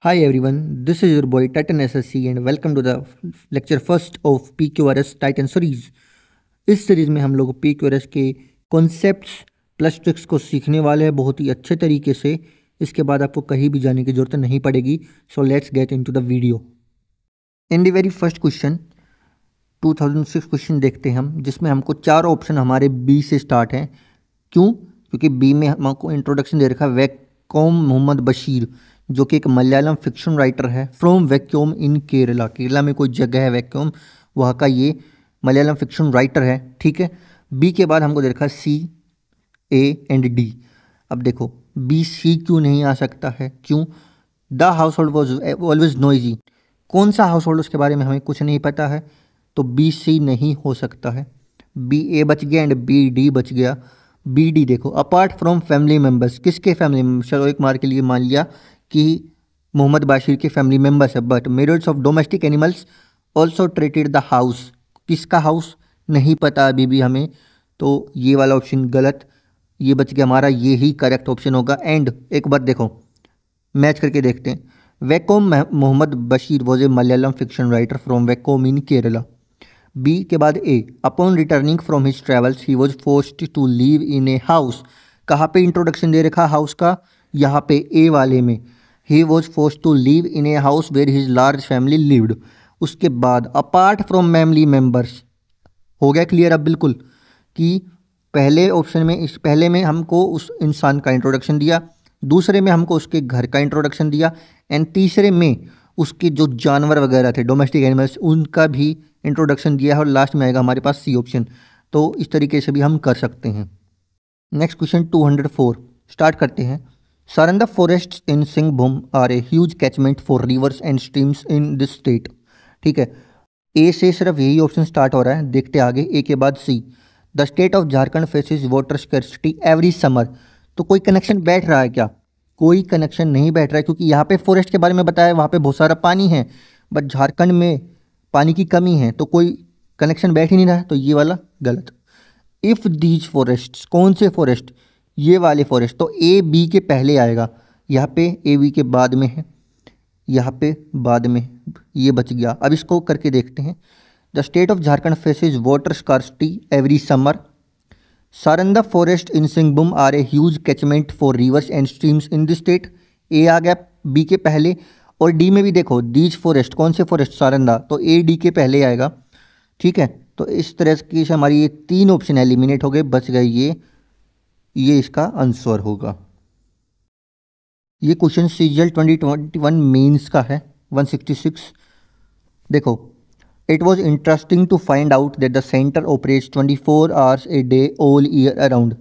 Hi everyone, this is your boy Titan SSC and welcome to the lecture first of PQRS Titan series। इस series में हम लोग PQRS के concepts plus tricks को सीखने वाले हैं बहुत ही अच्छे तरीके से। इसके बाद आपको कहीं भी जाने की ज़रूरत नहीं पड़ेगी। So let's get into the video. In the very first question 2006 question देखते हैं हम, जिसमें हमको चार ऑप्शन हमारे बी से स्टार्ट हैं। क्यों? क्योंकि बी में हमको इंट्रोडक्शन दे रखा है वैकोम मोहम्मद बशीर, जो कि एक मलयालम फिक्शन राइटर है from vacuum in Kerala. Kerala में कोई जगह है वैक्यूम, वहाँ का ये मलयालम फिक्शन राइटर है। ठीक है। बी के बाद हमको दे रखा है सी, ए एंड डी। अब देखो बी सी क्यों नहीं आ सकता है? क्यों? The house hold was always noisy. कौन सा हाउस होल्ड उसके बारे में हमें कुछ नहीं पता है, तो बी सी नहीं हो सकता है। बी ए बच गया एंड बी डी बच गया। बी डी देखो, अपार्ट फ्रॉम फैमिली मेम्बर्स, किसके फैमिली मेम्बर्स? चलो एक मार के लिए मान लिया कि मोहम्मद बाशिर के फैमिली मेम्बर्स है, but merits of domestic animals also treated the house. किसका हाउस नहीं पता अभी भी हमें, तो ये वाला ऑप्शन गलत। ये बच गया हमारा, ये ही करेक्ट ऑप्शन होगा। एंड एक बार देखो मैच करके देखते हैं। Vaikom Muhammad Basheer was a Malayalam fiction writer from Vaikom in Kerala. B के बाद A, upon returning from his travels he was forced to live in a house. कहाँ पे इंट्रोडक्शन दे रखा हाउस का? यहाँ पे ए वाले में। He was forced to live in a house where his large family lived. उसके बाद अपार्ट फ्रॉम फैमिली मेम्बर्स, हो गया क्लियर अब बिल्कुल कि पहले ऑप्शन में, इस पहले में हमको उस इंसान का इंट्रोडक्शन दिया, दूसरे में हमको उसके घर का इंट्रोडक्शन दिया, एंड तीसरे में उसके जो जानवर वगैरह थे डोमेस्टिक एनिमल्स उनका भी इंट्रोडक्शन दिया है, और लास्ट में आएगा हमारे पास सी ऑप्शन। तो इस तरीके से भी हम कर सकते हैं। नेक्स्ट क्वेश्चन 204 स्टार्ट करते हैं। Saranda forest in Singhbhum are a huge catchment for rivers and streams in this state. ठीक है, ए से सिर्फ यही ऑप्शन स्टार्ट हो रहा है, देखते आगे। ए के बाद C, the state of Jharkhand faces water scarcity every summer. तो कोई कनेक्शन बैठ रहा है क्या? कोई कनेक्शन नहीं बैठ रहा है, क्योंकि यहाँ पे फॉरेस्ट के बारे में बताया, वहाँ पे बहुत सारा पानी है, बट झारखंड में पानी की कमी है, तो कोई कनेक्शन बैठ ही नहीं रहा है, तो ये वाला गलत। इफ़ दीज फॉरेस्ट, कौन से फॉरेस्ट? ये वाले फॉरेस्ट, तो ए बी के पहले आएगा, यहाँ पे ए बी के बाद में है, यहाँ पे बाद में, ये बच गया। अब इसको करके देखते हैं। The state of Jharkhand faces water scarcity every summer. Saranda forest in Singhbhum are a huge catchment for rivers and streams in the state. A आ गया बी के पहले, और डी में भी देखो दीज फॉरेस्ट, कौन से फॉरेस्ट? सारंदा, तो ए डी के पहले आएगा। ठीक है, तो इस तरह की से हमारी ये तीन ऑप्शन एलिमिनेट हो गए, बच गए ये इसका आंसर होगा। ये क्वेश्चन सीजीएल 2021 मेंस का है 166। देखो, it was interesting to find out that the centre operates 24 hours a day all year around.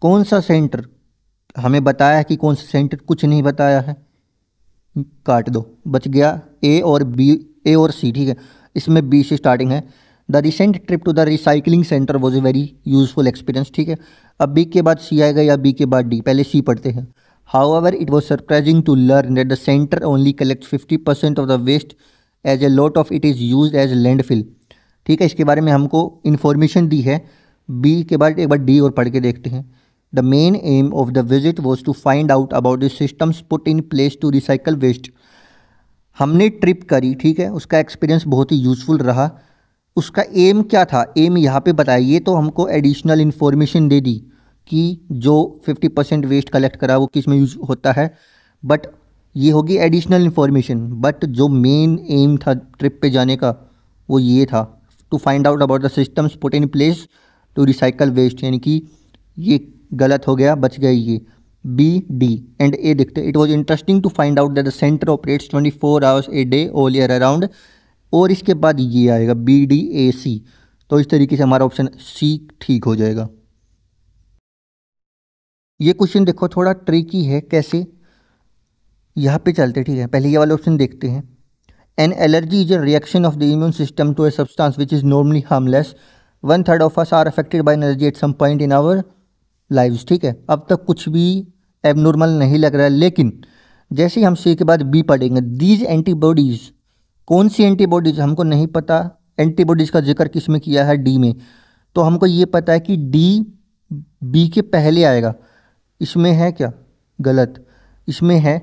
कौन सा सेंटर? हमें बताया है कि कौन सा सेंटर, कुछ नहीं बताया है, काट दो, बच गया ए और बी, ए और सी। ठीक है, इसमें बी से स्टार्टिंग है। The recent trip to the recycling centre was a very useful experience. ठीक है, अब बी के बाद सी आएगा या बी के बाद डी? पहले सी पढ़ते हैं। However it was surprising to learn that the centre only collect 50% of the waste as a lot of it is use as landfill. ठीक है, इसके बारे में हमको इन्फॉर्मेशन दी है। बी के बाद एक बार डी और पढ़ के देखते हैं। The main aim of the visit was to find out about the systems put in place to recycle waste. हमने ट्रिप करी, ठीक है, उसका एक्सपीरियंस बहुत ही यूजफुल रहा। उसका एम क्या था? एम यहाँ पे बताइए, तो हमको एडिशनल इन्फॉर्मेशन दे दी कि जो 50% वेस्ट कलेक्ट करा वो किस में यूज होता है, बट ये होगी एडिशनल इन्फॉर्मेशन। बट जो मेन एम था ट्रिप पे जाने का वो ये था, to find out about the systems put in place to recycle waste, यानी कि ये गलत हो गया, बच गया ये बी डी एंड ए। देखते, it was interesting to find out that the centre operates 24 hours a day all year around, और इसके बाद ये आएगा बी डी ए सी। तो इस तरीके से हमारा ऑप्शन सी ठीक हो जाएगा। ये क्वेश्चन देखो थोड़ा ट्रिकी है, कैसे? यहाँ पे चलते, ठीक है, पहले ये वाला ऑप्शन देखते हैं। An allergy is a reaction of the immune system to a substance which is normally harmless. 1/3 of us are affected by energy at some point in our lives. ठीक है, अब तक कुछ भी एबनॉर्मल नहीं लग रहा है, लेकिन जैसे ही हम सी के बाद बी पढ़ेंगे, दीज एंटीबॉडीज़, कौन सी एंटीबॉडीज़ हमको नहीं पता। एंटीबॉडीज़ का जिक्र किस में किया है? डी में। तो हमको ये पता है कि डी बी के पहले आएगा। इसमें है क्या? गलत। इसमें है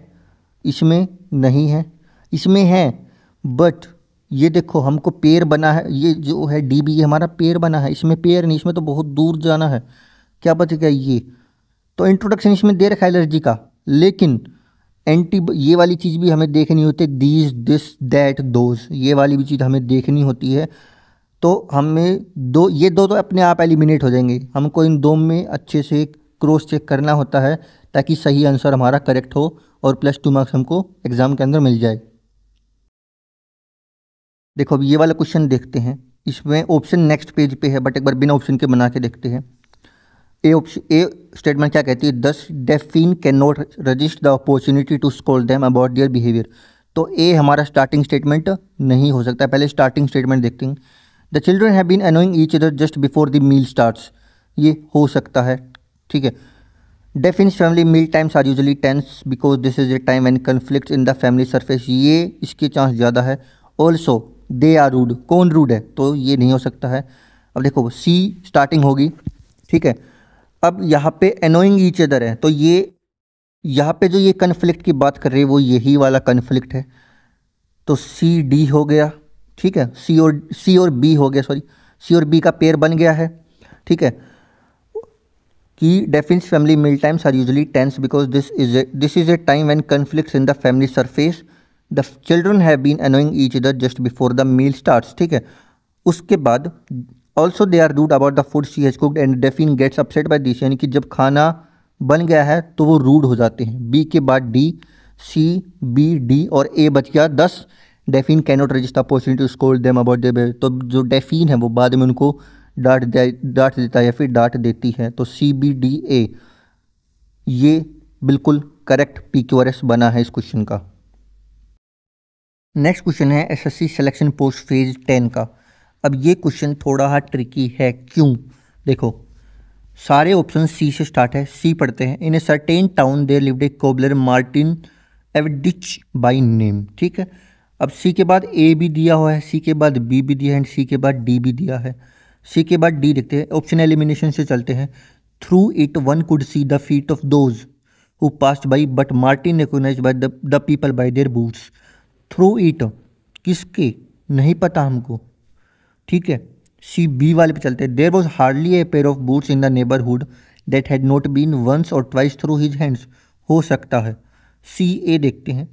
इसमें नहीं है, इसमें है, बट ये देखो हमको पेयर बना है, ये जो है डी बी, ये हमारा पेयर बना है, इसमें पेयर नहीं, इसमें तो बहुत दूर जाना है। क्या बचेगा ये, तो इंट्रोडक्शन इसमें दे रखा है एलर्जी का, लेकिन एंटी ये वाली चीज़ भी हमें देखनी होती है, दीज दिस दैट दोज, ये वाली भी चीज़ हमें देखनी होती है। तो हमें दो, ये दो तो अपने आप एलिमिनेट हो जाएंगे, हमको इन दो में अच्छे से क्रॉस चेक करना होता है ताकि सही आंसर हमारा करेक्ट हो और +2 मार्क्स हमको एग्ज़ाम के अंदर मिल जाए। देखो अब ये वाला क्वेश्चन देखते हैं, इसमें ऑप्शन नेक्स्ट पेज पे है, बट एक बार बिना ऑप्शन के बना के देखते हैं। ए स्टेटमेंट क्या कहती है, दस Daphne can not resist the opportunity to scold them about their behaviour. तो ए हमारा स्टार्टिंग स्टेटमेंट नहीं हो सकता, पहले स्टार्टिंग स्टेटमेंट देखते हैं। The children have been annoying each other just before the meal starts, ये हो सकता है, ठीक है। Daphne's family meal times are usually tense because this is a time and conflict in the family surface, ये इसके चांस ज़्यादा है। ऑल्सो दे आर रूड, कौन रूड है, तो ये नहीं हो सकता है। अब देखो सी स्टार्टिंग होगी, ठीक है। अब यहाँ पे अनोइंग ईच अदर है, तो ये यहाँ पे जो ये कन्फ्लिक्ट की बात कर रही है वो यही वाला कन्फ्लिक्ट है, तो सी डी हो गया, ठीक है। सी और बी हो गया, सॉरी सी और बी का पेयर बन गया है, ठीक है। कि Daphne's family meal times are usually tense because this is a time when conflicts in the family surface, the children have been annoying each other just before the meal starts, ठीक है। उसके बाद also they are rude about the food she has cooked and Daphne gets upset by this, यानी कि जब खाना बन गया है तो वो रूड हो जाते हैं। बी के बाद डी, सी बी डी और ए बच गया 10, Daphne cannot resist the opportunity to scold them about their, तो जो डेफिन है वो बाद में उनको डांट देता है या फिर डांट देती है, तो सी बी डी ए ये बिल्कुल करेक्ट PQRS बना है इस क्वेश्चन का। नेक्स्ट क्वेश्चन है SSC सिलेक्शन पोस्ट फेज 10 का। अब ये क्वेश्चन थोड़ा ट्रिकी है, क्यों, देखो सारे ऑप्शन सी से स्टार्ट है, सी पढ़ते हैं। In a certain town there lived a cobbler Martin Avdeitch by name, ठीक है। अब सी के बाद ए भी दिया हुआ है, सी के बाद बी भी दिया है एंड सी के बाद डी भी दिया है। सी के बाद डी देखते हैं, ऑप्शन एलिमिनेशन से चलते हैं। Through it one could see the feet of those who passed by but Martin recognised by the people by their boots. Through it किसके, नहीं पता हमको, ठीक है। सी बी वाले पे चलते हैं। There was hardly a pair of boots in the neighbourhood that had not been once or twice through his hands, हो सकता है। सी ए देखते हैं।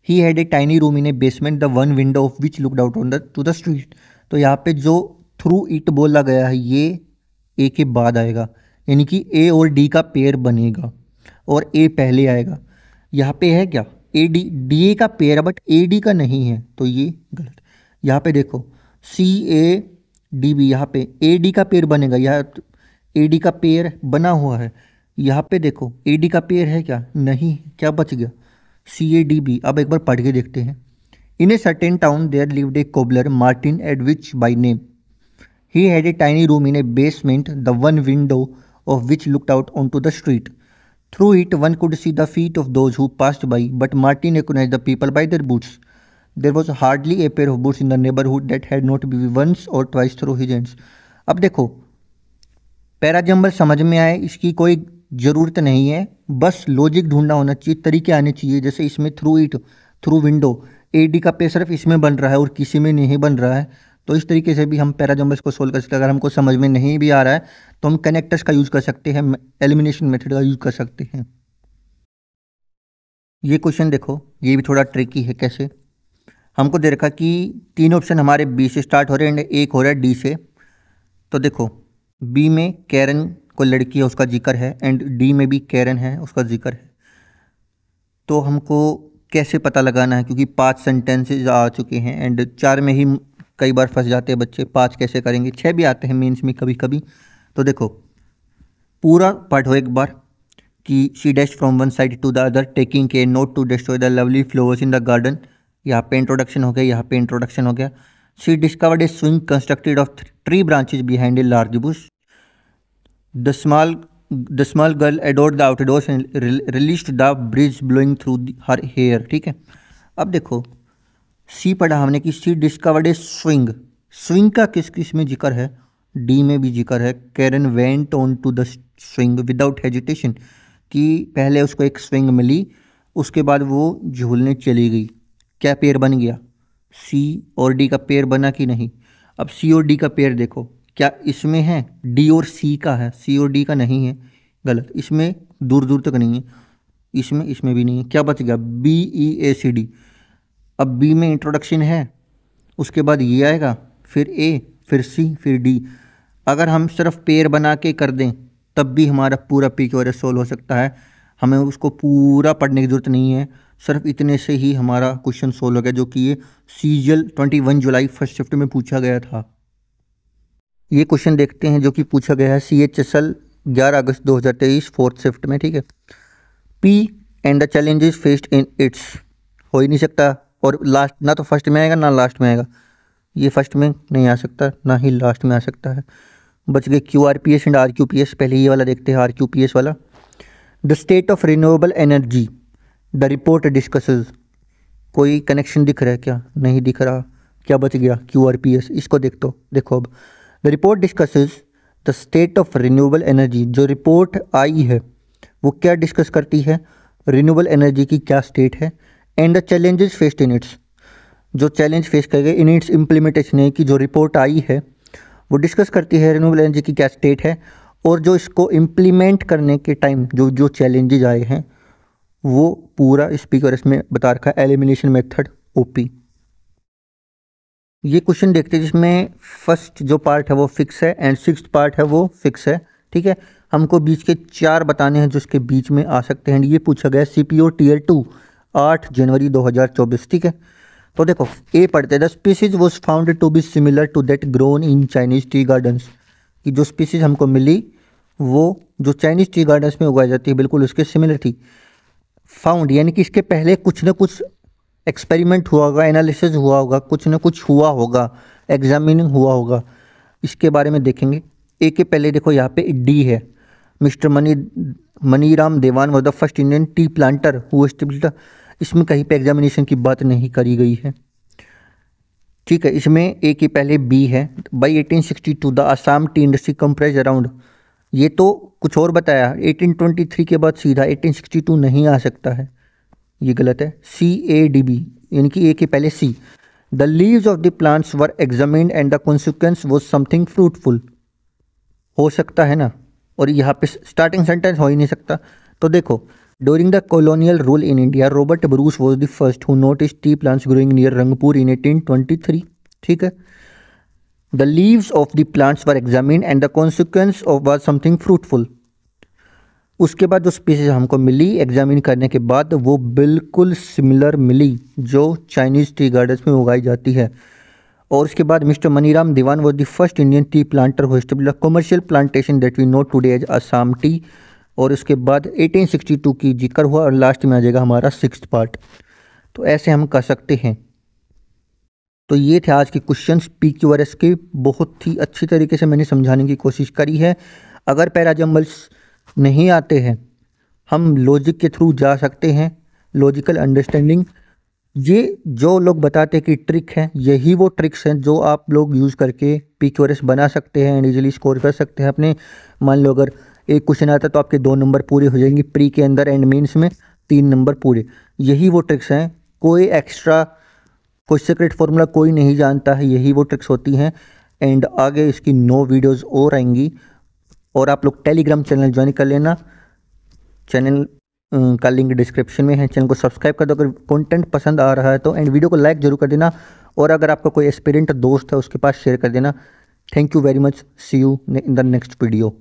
He had a tiny room in a basement the one window of which looked out on the to the street, तो यहाँ पे जो through it बोला गया है ये ए के बाद आएगा, यानी कि ए और डी का पेयर बनेगा और ए पहले आएगा। यहाँ पे है क्या, ए डी, डी ए का पेयर है बट ए डी का नहीं है, तो ये गलत। यहाँ पे देखो सी ए डी बी, यहाँ पे ए डी का पेयर बनेगा, यहाँ ए डी का पेयर बना हुआ है। यहाँ पे देखो ए डी का पेयर है क्या, नहीं, क्या बच गया, सी ए डी बी। अब एक बार पढ़ के देखते हैं। In a certain town there lived a cobbler Martin Avdeitch by name, he had a tiny room in a basement the one window of which looked out on to the street. Through it one could see the feet of those who passed by but Martin recognised the people by their boots. There was hardly a pair of boots in the neighborhood that had not been once or twice through his hands. अब देखो parajumble समझ में आए, इसकी कोई ज़रूरत नहीं है, बस लॉजिक ढूंढना होना चाहिए, तरीके आने चाहिए। जैसे इसमें through it, through window, A D का पेयर सिर्फ इसमें बन रहा है और किसी में नहीं बन रहा है, तो इस तरीके से भी हम पैराजम्बल्स को सोल्व कर सकते हैं। अगर हमको समझ में नहीं भी आ रहा है तो हम कनेक्टर्स का यूज़ कर सकते हैं, एलिमिनेशन मेथड का यूज़ कर सकते हैं। ये क्वेश्चन देखो, ये भी थोड़ा ट्रिकी है। कैसे, हमको दे रखा कि 3 ऑप्शन हमारे बी से स्टार्ट हो रहे हैं एंड एक हो रहा है डी से। तो देखो बी में कैरन को लड़की है उसका जिक्र है एंड डी में भी कैरन है उसका जिक्र है। तो हमको कैसे पता लगाना है, क्योंकि 5 सेंटेंसेज आ चुके हैं एंड 4 में ही कई बार फंस जाते हैं बच्चे, 5 कैसे करेंगे, 6 भी आते हैं मेंस में कभी कभी। तो देखो पूरा पढ़ो एक बार कि she dash from one side to the other taking care not to destroy the lovely flowers in the garden. यहाँ पे इंट्रोडक्शन हो गया, यहाँ पे इंट्रोडक्शन हो गया। She discovered a swing constructed of 3 branches behind a large bush. The small girl adored the outdoors and released the bridge blowing through her hair, ठीक है। अब देखो सी पढ़ा हमने कि she discovered a swing, swing का किस किस में जिक्र है, डी में भी जिक्र है। Karen went on to the swing without hesitation, कि पहले उसको एक स्विंग मिली उसके बाद वो झूलने चली गई। क्या पेयर बन गया? सी और डी का पेयर बना कि नहीं? अब सी और डी का पेयर देखो, क्या इसमें है? डी और सी का है, सी और डी का नहीं है, गलत। इसमें दूर दूर तक नहीं है, इसमें भी नहीं है। क्या बच गया? बी ई ए सी डी। अब बी में इंट्रोडक्शन है, उसके बाद ये आएगा, फिर ए, फिर सी, फिर डी। अगर हम सिर्फ पेयर बना के कर दें तब भी हमारा पूरा PQRS सोल्व हो सकता है। हमें उसको पूरा पढ़ने की ज़रूरत नहीं है, सिर्फ इतने से ही हमारा क्वेश्चन सोल्व हो गया, जो कि ये CGL 21 जुलाई फर्स्ट शिफ्ट में पूछा गया था। ये क्वेश्चन देखते हैं जो कि पूछा गया है CHSL 11 अगस्त 2023 फोर्थ शिफ्ट में, ठीक है। P and the challenges faced in its, हो ही नहीं सकता, और लास्ट ना तो फर्स्ट में आएगा ना लास्ट में आएगा। ये फर्स्ट में नहीं आ सकता, ना ही लास्ट में आ सकता है। बच गए QRPS एंड RQPS। पहले ये वाला देखते हैं, RQPS वाला। The state of renewable energy the report discusses. कोई कनेक्शन दिख रहा है क्या? नहीं दिख रहा। क्या बच गया? QRPS। इसको देखो अब the report discusses the state of renewable energy. जो रिपोर्ट आई है वो क्या डिस्कस करती है? रिन्यूएबल एनर्जी की क्या स्टेट है। And the challenges faced in its, जो चैलेंज फेस कर गए इन इट्स इम्प्लीमेंटेशन है, कि जो रिपोर्ट आई है वो डिस्कस करती है रिन्यूएबल एनर्जी की क्या स्टेट है, और जो इसको इम्प्लीमेंट करने के टाइम जो चैलेंजेज आए हैं वो पूरा इस PQRS में बता रखा है। Elimination method OP। ये क्वेश्चन देखते हैं जिसमें फर्स्ट जो पार्ट है वो फिक्स है एंड सिक्स्थ पार्ट है वो फिक्स है, ठीक है। हमको बीच के 4 बताने हैं जो इसके बीच में आ सकते हैं। ये पूछा गया CPO Tier 2 8 जनवरी 2024, ठीक है। तो देखो ए पढ़ते हैं, the species was found to be similar to that grown in Chinese tea gardens. कि जो स्पीसीज हमको मिली वो जो चाइनीज टी गार्डन्स में उगाई जाती है बिल्कुल उसके सिमिलर थी। फाउंड यानी कि इसके पहले कुछ ना कुछ एक्सपेरिमेंट हुआ होगा, एनालिसिस हुआ होगा, कुछ ना कुछ हुआ होगा, एग्जामिनिंग हुआ होगा, इसके बारे में देखेंगे। ए के पहले देखो यहाँ पे डी है, मिस्टर मनीराम देवान was the first Indian tea planter who established. इसमें कहीं पे एग्जामिनेशन की बात नहीं करी गई है, ठीक है। इसमें ए के पहले बी है। By 1862 the Assam T industry comprise around, ये तो कुछ और बताया। 1823 के बाद सीधा 1862 नहीं आ सकता है, ये गलत है। CADB यानी कि ए के पहले C. The leaves of the plants were examined and the consequence was something fruitful, हो सकता है ना, और यहाँ पे स्टार्टिंग सेंटेंस हो ही नहीं सकता। तो देखो, during the colonial rule in India Robert Bruce was the first who noticed tea plants growing near Rangpur in 1823, ठीक है। The leaves of the plants were examined and the consequence of was something fruitful. उसके बाद जो species हमको मिली examine करने के बाद वो बिल्कुल सिमिलर मिली जो चाइनीज़ टी गार्डन्स में उगाई जाती है। और उसके बाद mister Maniram Dewan was the first Indian tea planter who established commercial plantation that we know today as Assam tea. और उसके बाद 1862 की जिक्र हुआ और लास्ट में आ जाएगा हमारा सिक्स्थ पार्ट। तो ऐसे हम कर सकते हैं। तो ये थे आज के क्वेश्चंस PQRS के, बहुत ही अच्छी तरीके से मैंने समझाने की कोशिश करी है। अगर पैराजम्बल्स नहीं आते हैं हम लॉजिक के थ्रू जा सकते हैं, लॉजिकल अंडरस्टैंडिंग। ये जो लोग बताते हैं कि ट्रिक है, यही वो ट्रिक्स हैं जो आप लोग यूज़ करके PQRS बना सकते हैं एंड ईजिली स्कोर कर सकते हैं अपने। मान लो अगर एक क्वेश्चन आता है तो आपके 2 नंबर पूरे हो जाएंगे, प्री के अंदर एंड मेंस में 3 नंबर पूरे। यही वो ट्रिक्स हैं, कोई एक्स्ट्रा कोई सीक्रेट फार्मूला कोई नहीं जानता है, यही वो ट्रिक्स होती हैं। एंड आगे इसकी 9 वीडियोज़ और आएंगी। और आप लोग टेलीग्राम चैनल ज्वाइन कर लेना, चैनल का लिंक डिस्क्रिप्शन में है। चैनल को सब्सक्राइब कर दो अगर कंटेंट पसंद आ रहा है तो, एंड वीडियो को लाइक जरूर कर देना। और अगर आपका कोई एस्पिरेंट दोस्त है उसके पास शेयर कर देना। Thank you very much, see you in the next video.